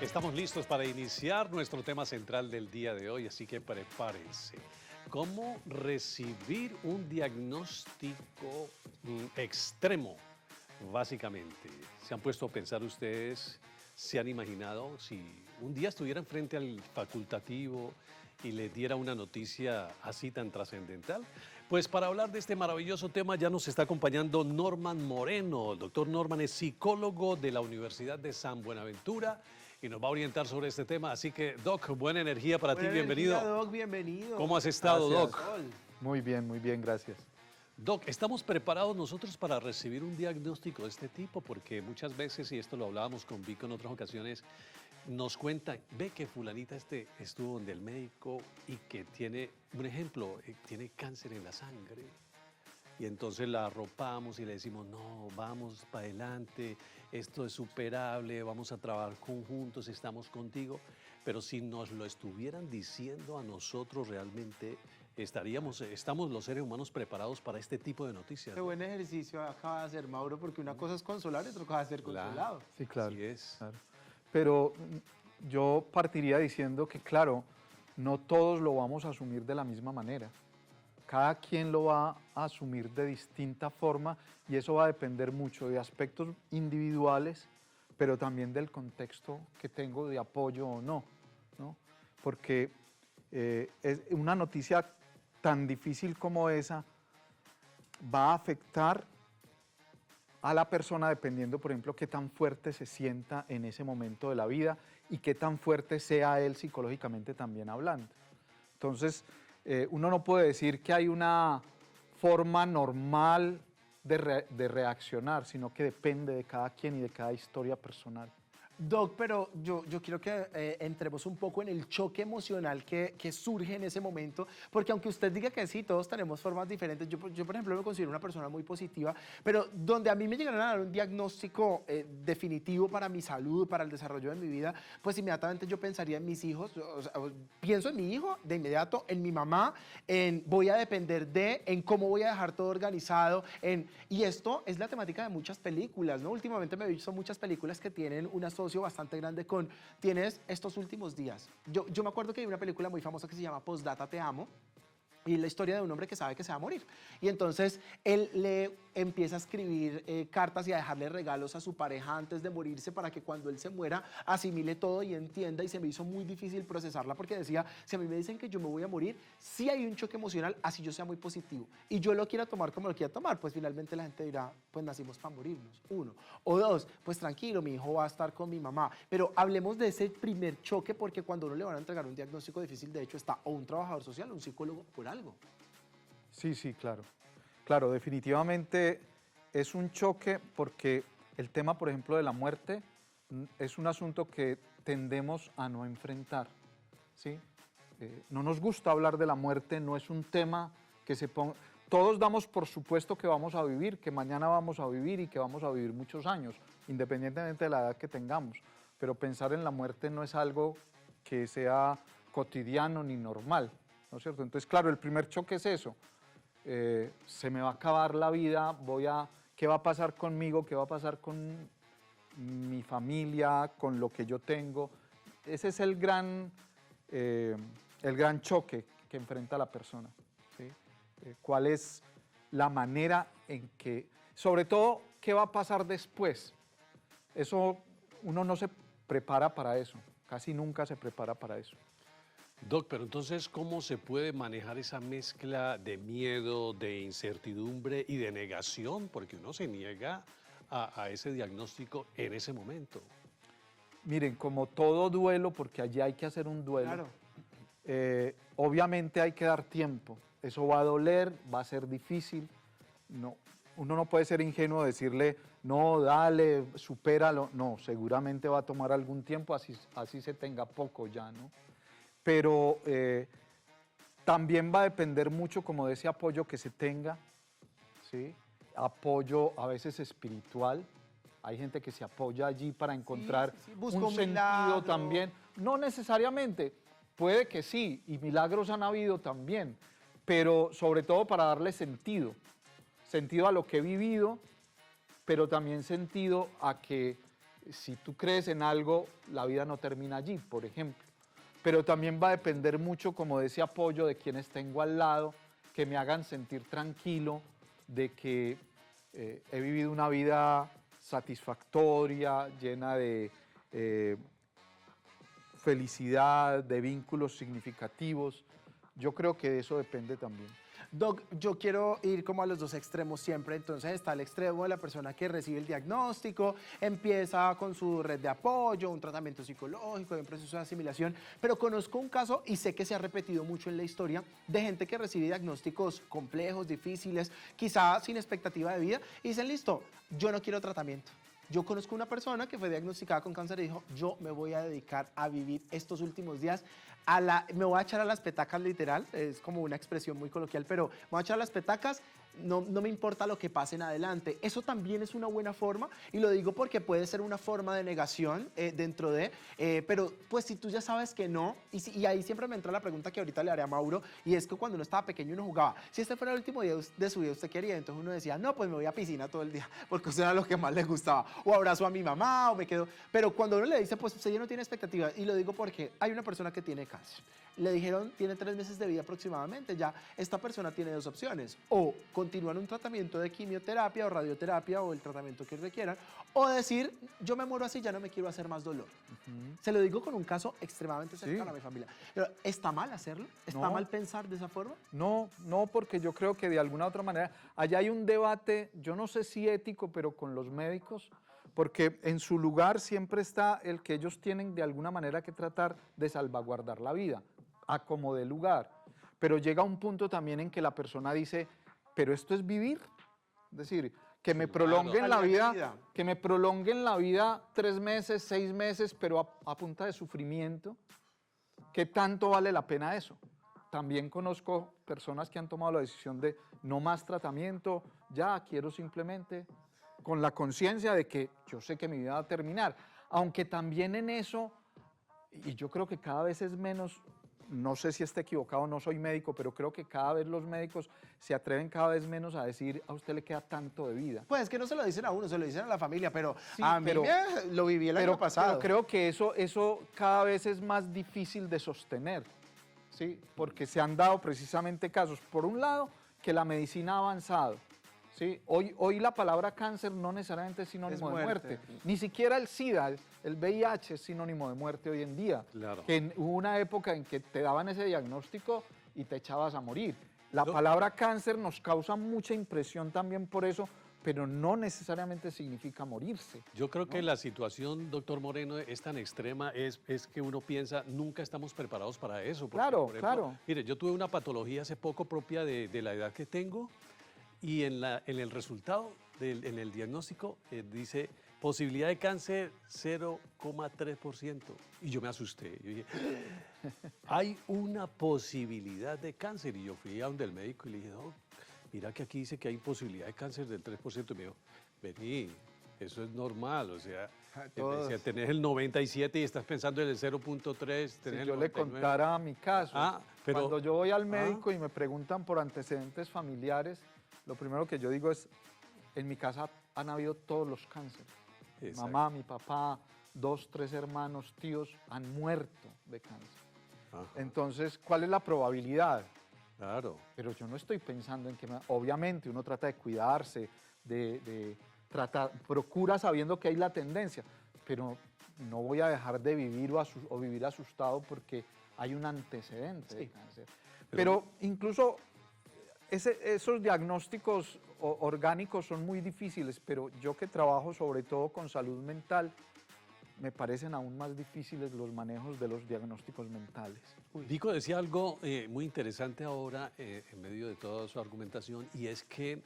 Estamos listos para iniciar nuestro tema central del día de hoy, así que prepárense. ¿Cómo recibir un diagnóstico extremo? Básicamente, ¿se han puesto a pensar ustedes, se han imaginado si un día estuvieran frente al facultativo y les diera una noticia así tan trascendental? Pues para hablar de este maravilloso tema ya nos está acompañando Norman Moreno. El doctor Norman es psicólogo de la Universidad de San Buenaventura y nos va a orientar sobre este tema. Así que, Doc, buena energía para ti, bienvenido. Buena energía, Doc, bienvenido. ¿Cómo has estado, Gracias. Doc? Muy bien, gracias. Doc, ¿estamos preparados nosotros para recibir un diagnóstico de este tipo? Porque muchas veces, y esto lo hablábamos con Vico en otras ocasiones, nos cuentan, ve que fulanita estuvo donde el médico y que tiene, un ejemplo, tiene cáncer en la sangre. Y entonces la arropamos y le decimos, no, vamos para adelante, esto es superable, vamos a trabajar conjuntos, estamos contigo. Pero si nos lo estuvieran diciendo a nosotros realmente, estamos los seres humanos preparados para este tipo de noticias. Qué buen ejercicio acaba de hacer Mauro, porque una cosa es consolar y otra cosa es ser consolado. Sí, claro. Así es. Claro. Pero yo partiría diciendo que, claro, no todos lo vamos a asumir de la misma manera. Cada quien lo va a asumir de distinta forma y eso va a depender mucho de aspectos individuales, pero también del contexto que tengo de apoyo o no, ¿no? Porque es una noticia tan difícil como esa va a afectar a la persona dependiendo, por ejemplo, qué tan fuerte se sienta en ese momento de la vida y qué tan fuerte sea él psicológicamente también hablando. Entonces, uno no puede decir que hay una forma normal de reaccionar, sino que depende de cada quien y de cada historia personal. Doc, pero yo quiero que entremos un poco en el choque emocional que surge en ese momento, porque aunque usted diga que sí, todos tenemos formas diferentes, yo por ejemplo me considero una persona muy positiva, pero donde a mí me llegaron a dar un diagnóstico definitivo para mi salud, para el desarrollo de mi vida, pues inmediatamente yo pensaría en mis hijos, o sea, pienso en mi hijo de inmediato, en mi mamá, en voy a depender en cómo voy a dejar todo organizado, y esto es la temática de muchas películas, ¿no? Últimamente me he visto muchas películas que tienen una bastante grande con tienes estos últimos días. Yo me acuerdo que hay una película muy famosa que se llama Postdata Te Amo y es la historia de un hombre que sabe que se va a morir y entonces él le empieza a escribir cartas y a dejarle regalos a su pareja antes de morirse para que cuando él se muera asimile todo y entienda, y se me hizo muy difícil procesarla porque decía, si a mí me dicen que yo me voy a morir, sí hay un choque emocional, así yo sea muy positivo y yo lo quiera tomar como lo quiera tomar, pues finalmente la gente dirá, pues nacimos para morirnos, uno, o dos, pues tranquilo, mi hijo va a estar con mi mamá, pero hablemos de ese primer choque porque cuando uno le van a entregar un diagnóstico difícil, de hecho está o un trabajador social o un psicólogo por algo. Sí, claro. Claro, definitivamente es un choque porque el tema, por ejemplo, de la muerte es un asunto que tendemos a no enfrentar, ¿sí? No nos gusta hablar de la muerte, no es un tema que se ponga... Todos damos por supuesto que vamos a vivir, que mañana vamos a vivir y que vamos a vivir muchos años, independientemente de la edad que tengamos, pero pensar en la muerte no es algo que sea cotidiano ni normal, ¿no es cierto? Entonces, claro, el primer choque es eso. Se me va a acabar la vida, ¿qué va a pasar conmigo? ¿Qué va a pasar con mi familia, con lo que yo tengo? Ese es el gran choque que enfrenta la persona, ¿sí? ¿Cuál es la manera en que, sobre todo, qué va a pasar después? Eso, uno no se prepara para eso, casi nunca se prepara para eso. Doc, pero entonces, ¿cómo se puede manejar esa mezcla de miedo, de incertidumbre y de negación? Porque uno se niega a ese diagnóstico en ese momento. Miren, como todo duelo, porque allí hay que hacer un duelo, Claro. obviamente hay que dar tiempo. Eso va a doler, va a ser difícil. No, uno no puede ser ingenuo, decirle, no, dale, supéralo. No, seguramente va a tomar algún tiempo, así se tenga poco ya, ¿no? Pero también va a depender mucho como de ese apoyo que se tenga, ¿sí? Apoyo a veces espiritual. Hay gente que se apoya allí para encontrar Busca un sentido milagro. también. No necesariamente, puede que sí, y milagros han habido también, pero sobre todo para darle sentido a lo que he vivido, pero también sentido a que si tú crees en algo, la vida no termina allí, por ejemplo. Pero también va a depender mucho como de ese apoyo de quienes tengo al lado, que me hagan sentir tranquilo de que he vivido una vida satisfactoria, llena de felicidad, de vínculos significativos. Yo creo que de eso depende también. Doc, yo quiero ir como a los dos extremos siempre. Entonces está el extremo de la persona que recibe el diagnóstico, empieza con su red de apoyo, un tratamiento psicológico, un proceso de asimilación, pero conozco un caso y sé que se ha repetido mucho en la historia de gente que recibe diagnósticos complejos, difíciles, quizá sin expectativa de vida y dicen, listo, yo no quiero tratamiento. Yo conozco una persona que fue diagnosticada con cáncer y dijo, yo me voy a dedicar a vivir estos últimos días, me voy a echar a las petacas literal, es como una expresión muy coloquial, pero me voy a echar a las petacas, no me importa lo que pase en adelante. Eso también es una buena forma y lo digo porque puede ser una forma de negación dentro de, pero pues si tú ya sabes que no, y ahí siempre me entra la pregunta que ahorita le haré a Mauro, y es que cuando uno estaba pequeño uno jugaba, si este fuera el último día de su vida, ¿usted quería? Entonces uno decía, no, pues me voy a piscina todo el día, porque eso era lo que más le gustaba, o abrazo a mi mamá, o me quedo, pero cuando uno le dice, pues usted ya no tiene expectativas, y lo digo porque hay una persona que tiene cáncer, le dijeron, tiene 3 meses de vida aproximadamente, ya esta persona tiene 2 opciones, o continuar un tratamiento de quimioterapia o radioterapia o el tratamiento que requieran, o decir, yo me muero así, ya no me quiero hacer más dolor. Se lo digo con un caso extremadamente cercano a mi familia. Pero, ¿está mal hacerlo? ¿Está mal pensar de esa forma? No, porque yo creo que de alguna u otra manera, allá hay un debate, yo no sé si ético, pero con los médicos, porque en su lugar siempre está el que ellos tienen de alguna manera que tratar de salvaguardar la vida, a como de lugar. Pero llega un punto también en que la persona dice, pero esto es vivir, es decir, que me prolonguen la vida, que me prolonguen la vida 3 meses, 6 meses, pero a punta de sufrimiento. ¿Qué tanto vale la pena eso? También conozco personas que han tomado la decisión de no más tratamiento, ya quiero simplemente con la conciencia de que yo sé que mi vida va a terminar, aunque también en eso, y yo creo que cada vez es menos. No sé si esté equivocado, no soy médico, pero creo que cada vez los médicos se atreven cada vez menos a decir a usted le queda tanto de vida. Pues es que no se lo dicen a uno, se lo dicen a la familia, pero Sí, a mí lo viví el año pasado. Pero creo que eso cada vez es más difícil de sostener, ¿sí? Porque se han dado precisamente casos, por un lado, que la medicina ha avanzado. ¿Sí? Hoy la palabra cáncer no necesariamente es sinónimo de muerte. Ni siquiera el SIDA, el VIH es sinónimo de muerte hoy en día. Claro. Que hubo una época en que te daban ese diagnóstico y te echabas a morir. La palabra cáncer nos causa mucha impresión también por eso, pero no necesariamente significa morirse. Yo creo que la situación, doctor Moreno, es tan extrema, es que uno piensa, nunca estamos preparados para eso. Porque, Claro, por ejemplo, claro. Mire, yo tuve una patología hace poco propia de la edad que tengo y en el resultado, en el diagnóstico, dice posibilidad de cáncer 0,3%. Y yo me asusté. Yo dije, hay una posibilidad de cáncer. Y yo fui a donde el médico y le dije, no, mira que aquí dice que hay posibilidad de cáncer del 3%. Y me dijo, vení, eso es normal. O sea, tenés el 97 y estás pensando en el 0,3. Si yo le contara mi caso, cuando yo voy al médico y me preguntan por antecedentes familiares, lo primero que yo digo es, en mi casa han habido todos los cánceres. Exacto. Mamá, mi papá, 2, 3 hermanos, tíos han muerto de cáncer. Ajá. Entonces, ¿cuál es la probabilidad? Claro. Pero yo no estoy pensando en que, obviamente, uno trata de cuidarse, procura sabiendo que hay la tendencia, pero no voy a dejar de vivir o vivir asustado porque hay un antecedente de cáncer. Pero incluso esos diagnósticos orgánicos son muy difíciles, pero yo que trabajo sobre todo con salud mental, me parecen aún más difíciles los manejos de los diagnósticos mentales. Vico decía algo muy interesante ahora en medio de toda su argumentación, y es que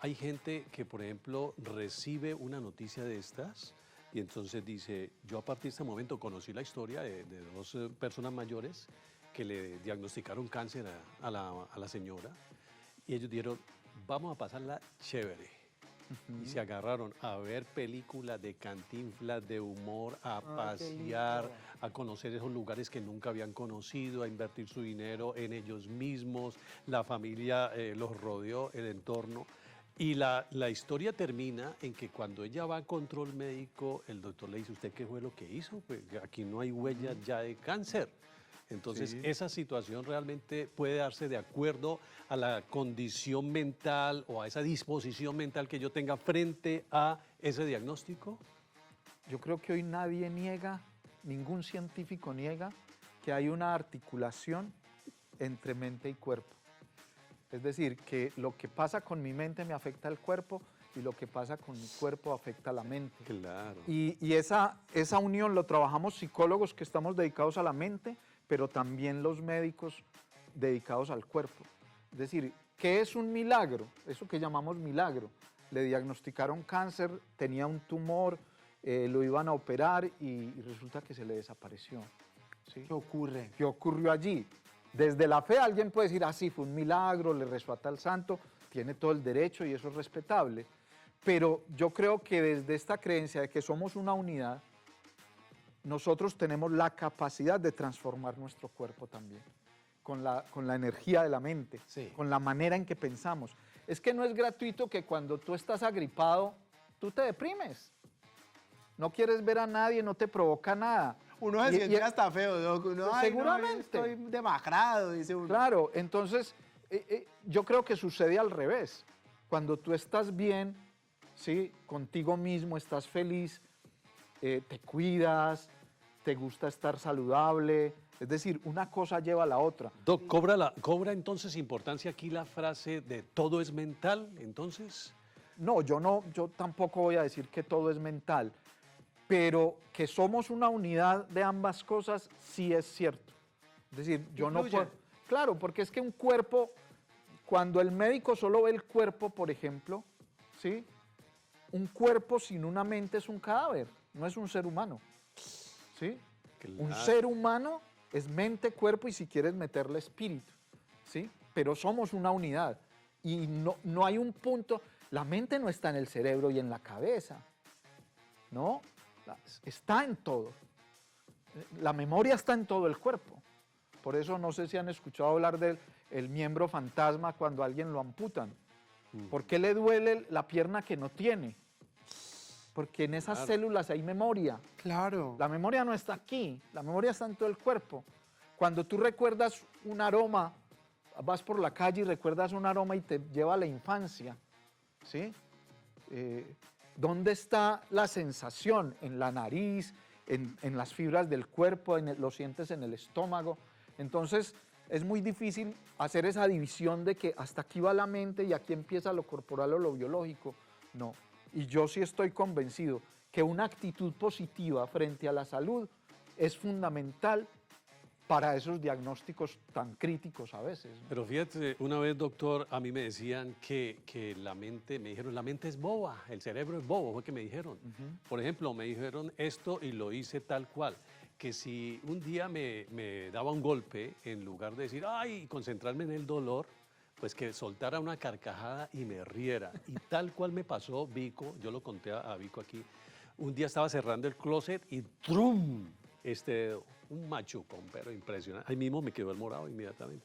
hay gente que, por ejemplo, recibe una noticia de estas y entonces dice, yo a partir de este momento conocí la historia de 2 personas mayores que le diagnosticaron cáncer a la señora y ellos dijeron, vamos a pasarla chévere. Y se agarraron a ver películas de Cantinflas, de humor, a pasear, a conocer esos lugares que nunca habían conocido, a invertir su dinero en ellos mismos, la familia los rodeó, el entorno. Y la historia termina en que cuando ella va a control médico, el doctor le dice, ¿usted qué fue lo que hizo? Pues aquí no hay huellas ya de cáncer. Entonces, Sí. esa situación realmente puede darse de acuerdo a la condición mental o a esa disposición mental que yo tenga frente a ese diagnóstico. Yo creo que hoy nadie niega, ningún científico niega que hay una articulación entre mente y cuerpo. Es decir, que lo que pasa con mi mente me afecta al cuerpo y lo que pasa con mi cuerpo afecta a la mente. Claro. Y esa unión lo trabajamos psicólogos que estamos dedicados a la mente, pero también los médicos dedicados al cuerpo. Es decir, ¿qué es un milagro? Eso que llamamos milagro. Le diagnosticaron cáncer, tenía un tumor, lo iban a operar y resulta que se le desapareció. ¿Sí? ¿Qué ocurre? ¿Qué ocurrió allí? Desde la fe alguien puede decir, ah, sí, fue un milagro, le rezó a tal santo, tiene todo el derecho y eso es respetable. Pero yo creo que desde esta creencia de que somos una unidad, nosotros tenemos la capacidad de transformar nuestro cuerpo también, con la energía de la mente, Sí. con la manera en que pensamos. Es que no es gratuito que cuando tú estás agripado, tú te deprimes. No quieres ver a nadie, no te provoca nada. Uno se siente hasta feo, Doc. Uno, "Ay, no, Seguramente. estoy demacrado", dice uno. Claro, entonces yo creo que sucede al revés. Cuando tú estás bien, ¿sí? Contigo mismo, estás feliz, te cuidas, te gusta estar saludable. Es decir, una cosa lleva a la otra. Doc, ¿cobra entonces importancia aquí la frase de todo es mental, entonces? No, yo tampoco voy a decir que todo es mental, pero que somos una unidad de ambas cosas sí es cierto. Es decir, yo no Influye. puedo... Claro, porque es que un cuerpo, cuando el médico solo ve el cuerpo, por ejemplo, ¿sí? Un cuerpo sin una mente es un cadáver, no es un ser humano. ¿Sí? Un Claro. ser humano es mente, cuerpo y si quieres meterle espíritu. ¿Sí? Pero somos una unidad. Y no hay un punto... La mente no está en el cerebro y en la cabeza. ¿No? Está en todo. La memoria está en todo el cuerpo. Por eso no sé si han escuchado hablar del miembro fantasma cuando a alguien lo amputan. ¿Por qué le duele la pierna que no tiene? Porque en esas Claro. células hay memoria. Claro. La memoria no está aquí, la memoria está en todo el cuerpo. Cuando tú recuerdas un aroma, vas por la calle y recuerdas un aroma y te lleva a la infancia, ¿sí? ¿Dónde está la sensación? En la nariz, en las fibras del cuerpo, lo sientes en el estómago. Entonces, es muy difícil hacer esa división de que hasta aquí va la mente y aquí empieza lo corporal o lo biológico. No. Y yo sí estoy convencido que una actitud positiva frente a la salud es fundamental para esos diagnósticos tan críticos a veces, ¿no? Pero fíjate, una vez, doctor, a mí me decían que la mente, me dijeron, la mente es boba, el cerebro es bobo, fue que me dijeron. Por ejemplo, me dijeron esto y lo hice tal cual, que si un día me daba un golpe, en lugar de decir, ay, y concentrarme en el dolor, pues que soltara una carcajada y me riera. Y tal cual me pasó, Vico, yo lo conté a Vico aquí, un día estaba cerrando el closet y ¡trum! Un machucón, pero impresionante. Ahí mismo me quedó el morado inmediatamente.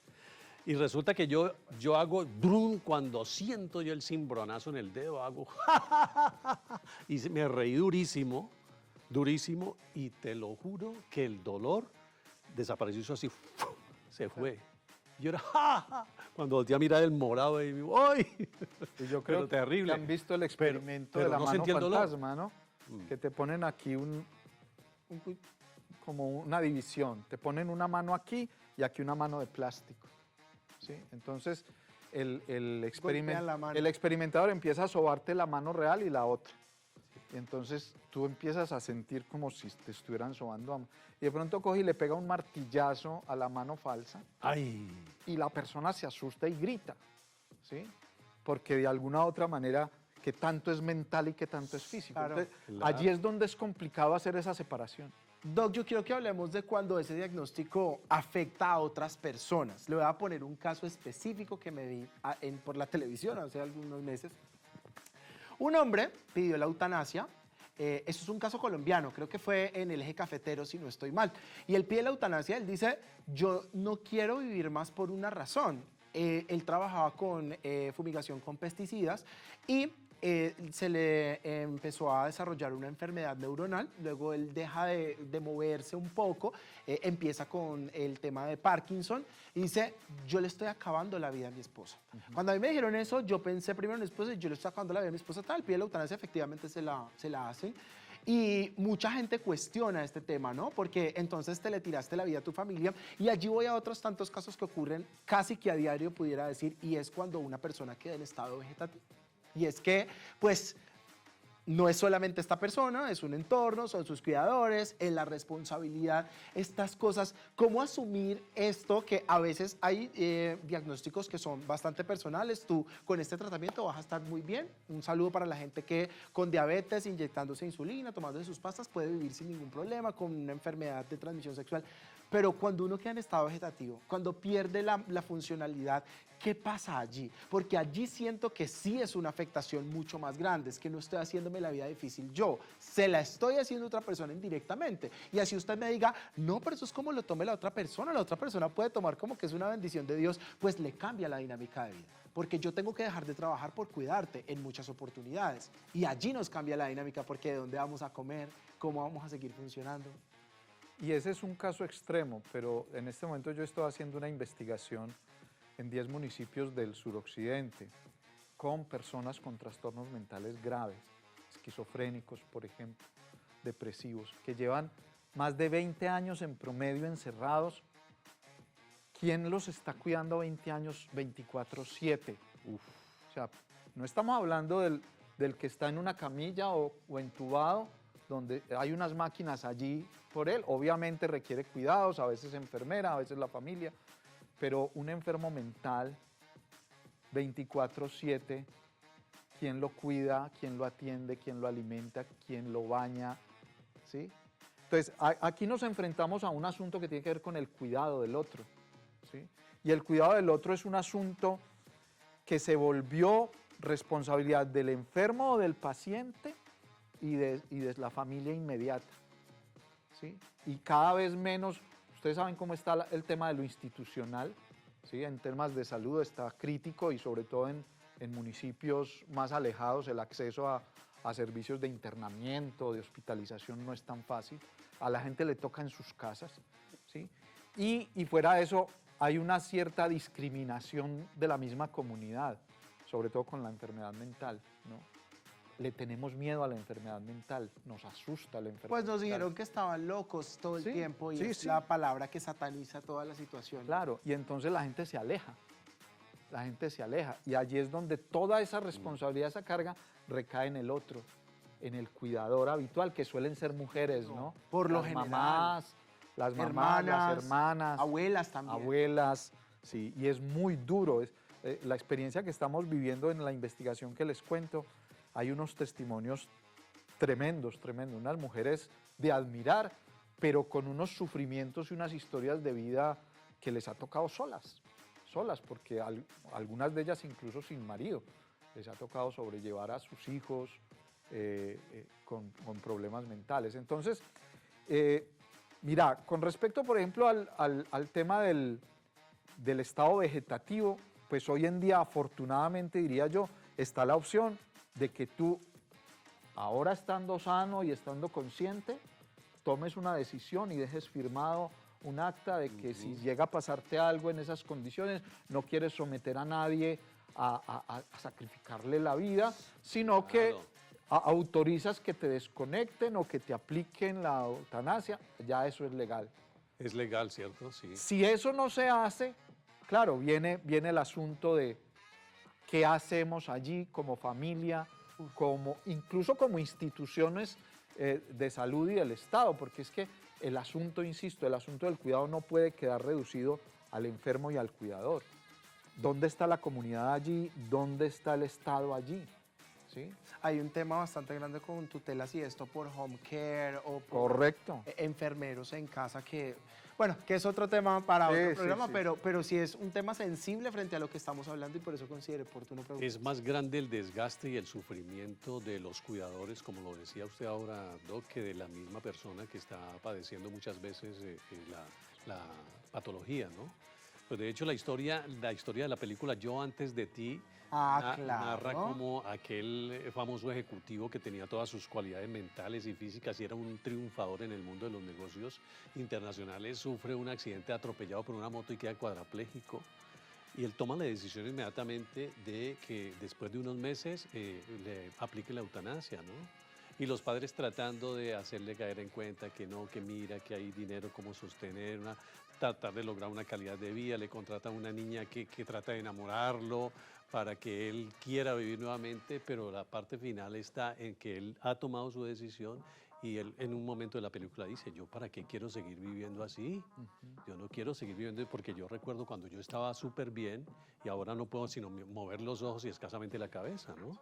Y resulta que yo hago drum cuando siento yo el cimbronazo en el dedo, hago y me reí durísimo, durísimo, y te lo juro que el dolor desapareció eso así, se fue. Yo era, cuando volteé a mirar el morado y digo, ¡ay! Y yo Pero creo terrible. que han visto el experimento pero de la no mano sentí el dolor. fantasma, ¿no? Que te ponen aquí como una división. Te ponen una mano aquí y aquí una mano de plástico. ¿Sí? Entonces, el Golpean la mano. experimentador empieza a sobarte la mano real y la otra. Y entonces tú empiezas a sentir como si te estuvieran sobando. Y de pronto coge y le pega un martillazo a la mano falsa ¡Ay! y la persona se asusta y grita. ¿Sí? Porque de alguna u otra manera, qué tanto es mental y qué tanto es físico. Claro. Entonces, Claro. allí es donde es complicado hacer esa separación. Doc, yo quiero que hablemos de cuando ese diagnóstico afecta a otras personas. Le voy a poner un caso específico que me vi por la televisión hace algunos meses. Un hombre pidió la eutanasia. Eso es un caso colombiano, creo que fue en el Eje Cafetero, si no estoy mal. Y él pide la eutanasia, él dice, yo no quiero vivir más por una razón. él trabajaba con fumigación con pesticidas y se le empezó a desarrollar una enfermedad neuronal, luego él deja de moverse un poco, empieza con el tema de Parkinson y dice, yo le estoy acabando la vida a mi esposa. Cuando a mí me dijeron eso, yo pensé primero en mi esposa y yo le estoy acabando la vida a mi esposa, tal, pide la eutanasia, efectivamente se la hacen. Y mucha gente cuestiona este tema, ¿no? Porque entonces te le tiraste la vida a tu familia y allí voy a otros tantos casos que ocurren casi que a diario, pudiera decir, y es cuando una persona queda en estado vegetativo. Y es que, pues, no es solamente esta persona, es un entorno, son sus cuidadores, es la responsabilidad, estas cosas. ¿Cómo asumir esto que a veces hay diagnósticos que son bastante personales? Tú con este tratamiento vas a estar muy bien. Un saludo para la gente que con diabetes, inyectándose insulina, tomando sus pastas, puede vivir sin ningún problema, con una enfermedad de transmisión sexual. Pero cuando uno queda en estado vegetativo, cuando pierde la funcionalidad, ¿qué pasa allí? Porque allí siento que sí es una afectación mucho más grande, es que no estoy haciéndome la vida difícil yo, se la estoy haciendo a otra persona indirectamente. Y así usted me diga, no, pero eso es como lo tome la otra persona puede tomar como que es una bendición de Dios, pues le cambia la dinámica de vida. Porque yo tengo que dejar de trabajar por cuidarte en muchas oportunidades. Y allí nos cambia la dinámica porque de dónde vamos a comer, cómo vamos a seguir funcionando. Y ese es un caso extremo, pero en este momento yo estoy haciendo una investigación en 10 municipios del suroccidente con personas con trastornos mentales graves, esquizofrénicos, por ejemplo, depresivos, que llevan más de 20 años en promedio encerrados. ¿Quién los está cuidando 20 años 24/7? O sea, no estamos hablando del que está en una camilla o entubado, donde hay unas máquinas allí por él. Obviamente requiere cuidados, a veces enfermera, a veces la familia, pero un enfermo mental 24/7, ¿quién lo cuida? ¿Quién lo atiende? ¿Quién lo alimenta? ¿Quién lo baña? ¿Sí? Entonces, aquí nos enfrentamos a un asunto que tiene que ver con el cuidado del otro, ¿sí? Y el cuidado del otro es un asunto que se volvió responsabilidad del enfermo o del paciente y de la familia inmediata, ¿sí? Y cada vez menos, ustedes saben cómo está el tema de lo institucional, ¿sí? En temas de salud está crítico y sobre todo en municipios más alejados el acceso a servicios de internamiento, de hospitalización no es tan fácil, a la gente le toca en sus casas, ¿sí? Y fuera de eso hay una cierta discriminación de la misma comunidad, sobre todo con la enfermedad mental, ¿no? Le tenemos miedo a la enfermedad mental, nos asusta la enfermedad Pues nos mental. dijeron que estaban locos todo el Sí, tiempo y sí, es sí. la palabra que sataniza toda la situación. Claro, y entonces la gente se aleja, y allí es donde toda esa responsabilidad, esa carga recae en el otro, en el cuidador habitual, que suelen ser mujeres, ¿no? Por lo Las general. mamás, las hermanas, abuelas también. abuelas, sí, y es muy duro. La experiencia que estamos viviendo en la investigación que les cuento, hay unos testimonios tremendos, unas mujeres de admirar, pero con unos sufrimientos y unas historias de vida que les ha tocado solas, porque algunas de ellas incluso sin marido, les ha tocado sobrellevar a sus hijos con problemas mentales. Entonces, mira, con respecto, por ejemplo, al tema del estado vegetativo, pues hoy en día, afortunadamente, diría yo, está la opción de que tú, ahora estando sano y estando consciente, tomes una decisión y dejes firmado un acta de que si llega a pasarte algo en esas condiciones, no quieres someter a nadie a sacrificarle la vida, sino que autorizas que te desconecten o que te apliquen la eutanasia, ya eso es legal. Es legal, ¿cierto? Sí. Si eso no se hace, claro, viene el asunto de qué hacemos allí como familia, incluso como instituciones de salud y del Estado, porque es que el asunto, insisto, el asunto del cuidado no puede quedar reducido al enfermo y al cuidador. ¿Dónde está la comunidad allí? ¿Dónde está el Estado allí? ¿Sí? Hay un tema bastante grande con tutelas y esto por home care o por Correcto. enfermeros en casa que, bueno, que es otro tema para Sí, otro sí, programa, sí. pero sí es un tema sensible frente a lo que estamos hablando y por eso considero oportuno preguntar. Es más grande el desgaste y el sufrimiento de los cuidadores, como lo decía usted ahora, Doc, que de la misma persona que está padeciendo muchas veces la patología, ¿no? Exacto, de hecho la historia de la película Yo antes de ti Claro. narra como aquel famoso ejecutivo que tenía todas sus cualidades mentales y físicas y era un triunfador en el mundo de los negocios internacionales, sufre un accidente atropellado por una moto y queda cuadrapléjico. Y él toma la decisión inmediatamente de que después de unos meses le aplique la eutanasia, ¿no? Y los padres tratando de hacerle caer en cuenta que no, que mira, que hay dinero como sostener, tratar de lograr una calidad de vida, le contratan a una niña que trata de enamorarlo para que él quiera vivir nuevamente, pero la parte final está en que él ha tomado su decisión y él en un momento de la película dice, yo para qué quiero seguir viviendo así, yo no quiero seguir viviendo porque yo recuerdo cuando yo estaba súper bien y ahora no puedo sino mover los ojos y escasamente la cabeza, ¿no?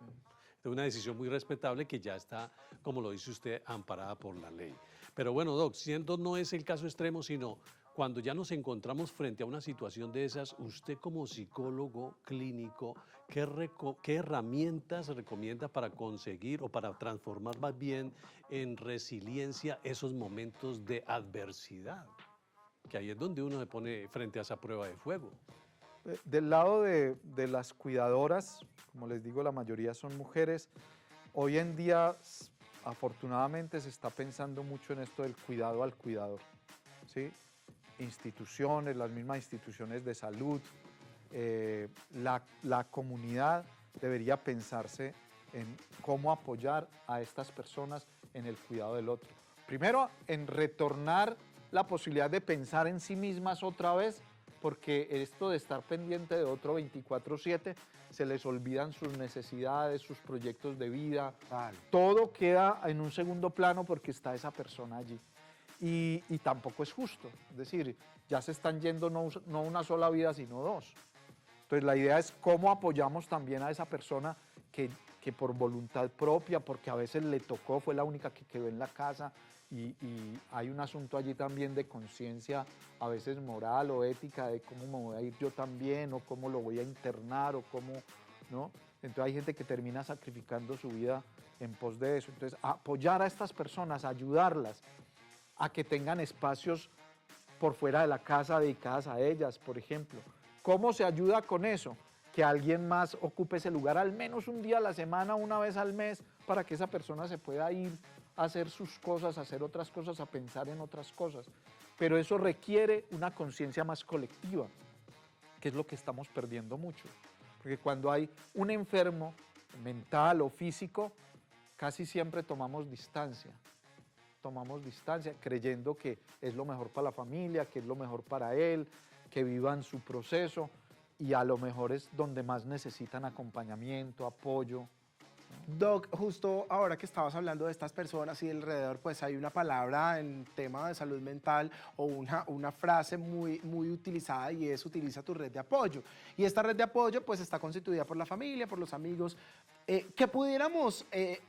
Es una decisión muy respetable que ya está, como lo dice usted, amparada por la ley. Pero bueno, Doc, siendo no es el caso extremo, sino cuando ya nos encontramos frente a una situación de esas, usted como psicólogo clínico, ¿qué herramientas recomienda para conseguir o para transformar más bien en resiliencia esos momentos de adversidad? Que ahí es donde uno se pone frente a esa prueba de fuego. Del lado de las cuidadoras, como les digo, la mayoría son mujeres. Hoy en día, afortunadamente, se está pensando mucho en esto del cuidado al cuidador, ¿sí? Instituciones, las mismas instituciones de salud, la comunidad debería pensarse en cómo apoyar a estas personas en el cuidado del otro. Primero, en retornar la posibilidad de pensar en sí mismas otra vez, porque esto de estar pendiente de otro 24/7, se les olvidan sus necesidades, sus proyectos de vida, Vale. todo queda en un segundo plano porque está esa persona allí. Y tampoco es justo, es decir, ya se están yendo no una sola vida, sino dos. Entonces la idea es cómo apoyamos también a esa persona que por voluntad propia, porque a veces le tocó, fue la única que quedó en la casa, y hay un asunto allí también de conciencia, a veces moral o ética, de cómo me voy a ir yo también, o cómo lo voy a internar, o cómo, ¿no? Entonces hay gente que termina sacrificando su vida en pos de eso. Entonces apoyar a estas personas, ayudarlas a que tengan espacios por fuera de la casa dedicadas a ellas, por ejemplo. ¿Cómo se ayuda con eso? Que alguien más ocupe ese lugar al menos un día a la semana, una vez al mes, para que esa persona se pueda ir a hacer sus cosas, a hacer otras cosas, a pensar en otras cosas. Pero eso requiere una conciencia más colectiva, que es lo que estamos perdiendo mucho. Porque cuando hay un enfermo mental o físico, casi siempre tomamos distancia creyendo que es lo mejor para la familia, que es lo mejor para él, que vivan su proceso, y a lo mejor es donde más necesitan acompañamiento, apoyo. Doc, justo ahora que estabas hablando de estas personas y alrededor, pues hay una palabra en tema de salud mental o una frase muy utilizada, y es: utiliza tu red de apoyo. Y esta red de apoyo pues está constituida por la familia, por los amigos. ¿Qué pudiéramos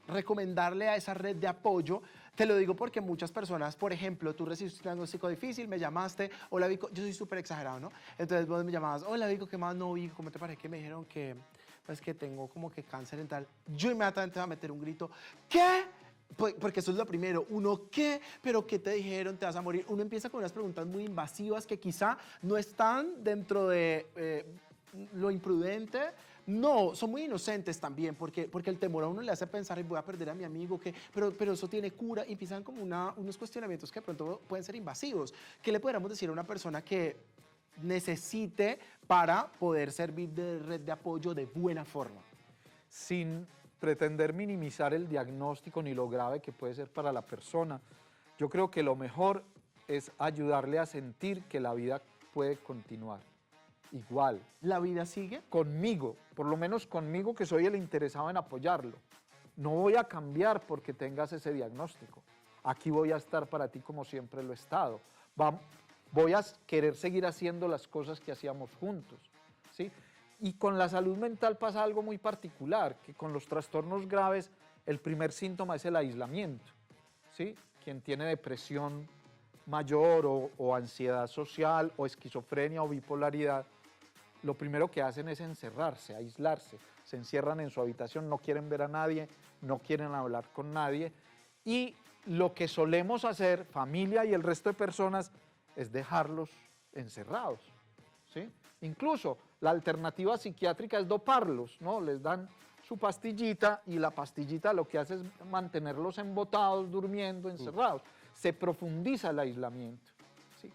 recomendarle a esa red de apoyo? Te lo digo porque muchas personas, por ejemplo, tú recibiste un diagnóstico difícil, me llamaste, hola Vico, yo soy súper exagerado, ¿no? Entonces vos me llamabas, hola Vico, ¿qué más? No, Vico, ¿cómo te parece que me dijeron que, pues, que tengo como que cáncer en tal? Yo inmediatamente voy a meter un grito, ¿qué? Porque eso es lo primero, uno, ¿qué? ¿Pero qué te dijeron? ¿Te vas a morir? Uno empieza con unas preguntas muy invasivas que quizá no están dentro de lo imprudente. No, son muy inocentes también, porque el temor a uno le hace pensar, voy a perder a mi amigo, pero eso tiene cura, y empiezan como unos cuestionamientos que de pronto pueden ser invasivos. ¿Qué le podríamos decir a una persona que necesite para poder servir de red de apoyo de buena forma? Sin pretender minimizar el diagnóstico ni lo grave que puede ser para la persona, yo creo que lo mejor es ayudarle a sentir que la vida puede continuar. Igual. ¿La vida sigue? Conmigo, por lo menos conmigo, que soy el interesado en apoyarlo. No voy a cambiar porque tengas ese diagnóstico. Aquí voy a estar para ti como siempre lo he estado. Voy a querer seguir haciendo las cosas que hacíamos juntos, ¿sí? Y con la salud mental pasa algo muy particular, que con los trastornos graves el primer síntoma es el aislamiento, ¿sí? Quien tiene depresión mayor o ansiedad social o esquizofrenia o bipolaridad, lo primero que hacen es encerrarse, aislarse, se encierran en su habitación, no quieren ver a nadie, no quieren hablar con nadie, y lo que solemos hacer, familia y el resto de personas, es dejarlos encerrados, ¿sí? Incluso la alternativa psiquiátrica es doparlos, ¿no? Les dan su pastillita y la pastillita lo que hace es mantenerlos embotados, durmiendo, encerrados. Se profundiza el aislamiento, ¿sí?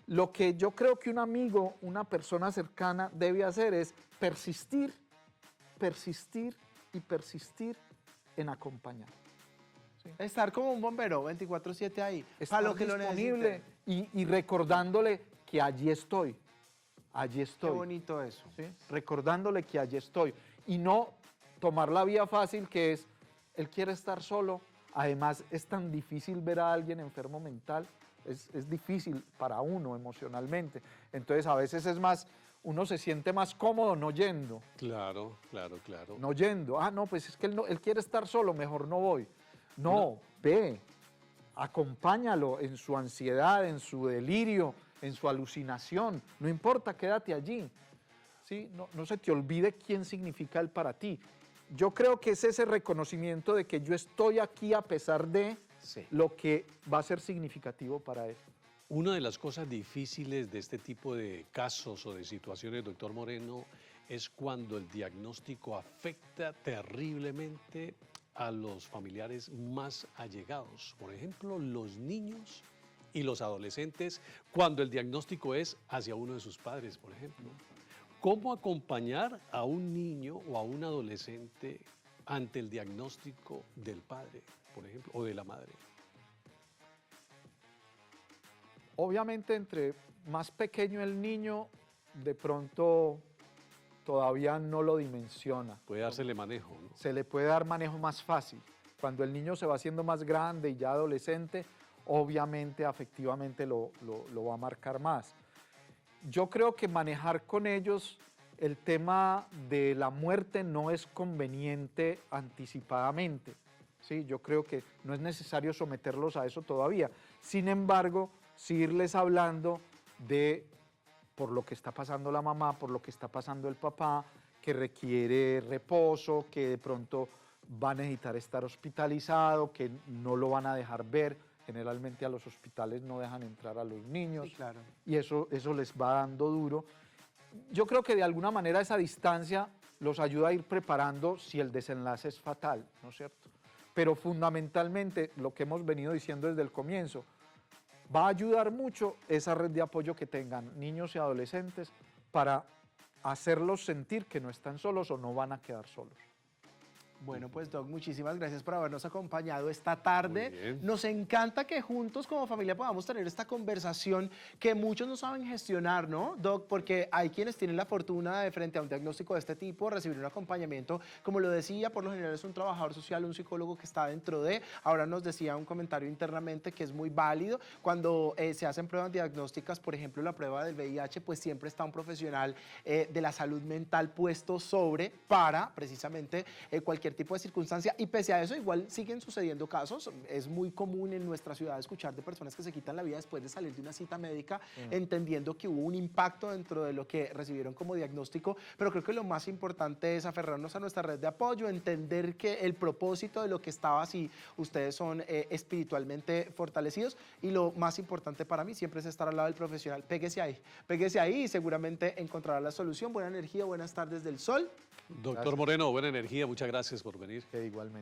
Lo que yo creo que un amigo, una persona cercana debe hacer es persistir, persistir y persistir en acompañar. ¿Sí? Estar como un bombero 24/7 ahí, Estar para lo que lo disponible necesite. y recordándole que allí estoy, allí Qué estoy. bonito eso. ¿Sí? Recordándole que allí estoy. Y no tomar la vía fácil que es, él quiere estar solo. Además, es tan difícil ver a alguien enfermo mental, es difícil para uno emocionalmente. Entonces, a veces es más, uno se siente más cómodo no yendo. Claro, claro, claro. No yendo. Ah, no, pues es que él quiere estar solo, mejor no voy. No, ve, acompáñalo en su ansiedad, en su delirio, en su alucinación. No importa, quédate allí. ¿Sí? No se te olvide quién significa él para ti. Yo creo que es ese reconocimiento de que yo estoy aquí a pesar de Sí. lo que va a ser significativo para él. Una de las cosas difíciles de este tipo de casos o de situaciones, doctor Moreno, es cuando el diagnóstico afecta terriblemente a los familiares más allegados. Por ejemplo, los niños y los adolescentes, cuando el diagnóstico es hacia uno de sus padres, por ejemplo. ¿Cómo acompañar a un niño o a un adolescente ante el diagnóstico del padre, por ejemplo, o de la madre? Obviamente, entre más pequeño el niño, de pronto todavía no lo dimensiona. Puede dársele manejo, ¿no? Se le puede dar manejo más fácil. Cuando el niño se va haciendo más grande y ya adolescente, obviamente afectivamente lo va a marcar más. Yo creo que manejar con ellos el tema de la muerte no es conveniente anticipadamente, ¿sí? Yo creo que no es necesario someterlos a eso todavía. Sin embargo, sí irles hablando de por lo que está pasando la mamá, por lo que está pasando el papá, que requiere reposo, que de pronto va a necesitar estar hospitalizado, que no lo van a dejar ver. Generalmente a los hospitales no dejan entrar a los niños. Sí, claro. Y eso les va dando duro. Yo creo que de alguna manera esa distancia los ayuda a ir preparando si el desenlace es fatal, ¿no es cierto? Pero fundamentalmente lo que hemos venido diciendo desde el comienzo, va a ayudar mucho esa red de apoyo que tengan niños y adolescentes para hacerlos sentir que no están solos o no van a quedar solos. Bueno, pues Doc, muchísimas gracias por habernos acompañado esta tarde. Muy bien. Nos encanta que juntos como familia podamos tener esta conversación que muchos no saben gestionar, ¿no, Doc? Porque hay quienes tienen la fortuna de, frente a un diagnóstico de este tipo, recibir un acompañamiento. Como lo decía, por lo general es un trabajador social, un psicólogo que está dentro de. Ahora nos decía un comentario internamente que es muy válido. Cuando se hacen pruebas diagnósticas, por ejemplo, la prueba del VIH, pues siempre está un profesional de la salud mental puesto sobre para precisamente cualquier tipo de circunstancia, y pese a eso igual siguen sucediendo casos. Es muy común en nuestra ciudad escuchar de personas que se quitan la vida después de salir de una cita médica, entendiendo que hubo un impacto dentro de lo que recibieron como diagnóstico, pero creo que lo más importante es aferrarnos a nuestra red de apoyo, entender que el propósito de lo que estaba, si ustedes son espiritualmente fortalecidos, y lo más importante para mí siempre es estar al lado del profesional. Péguese ahí y seguramente encontrará la solución. Buena energía, buenas tardes del sol. Doctor Moreno, buena energía, muchas gracias por venir. Que igualmente.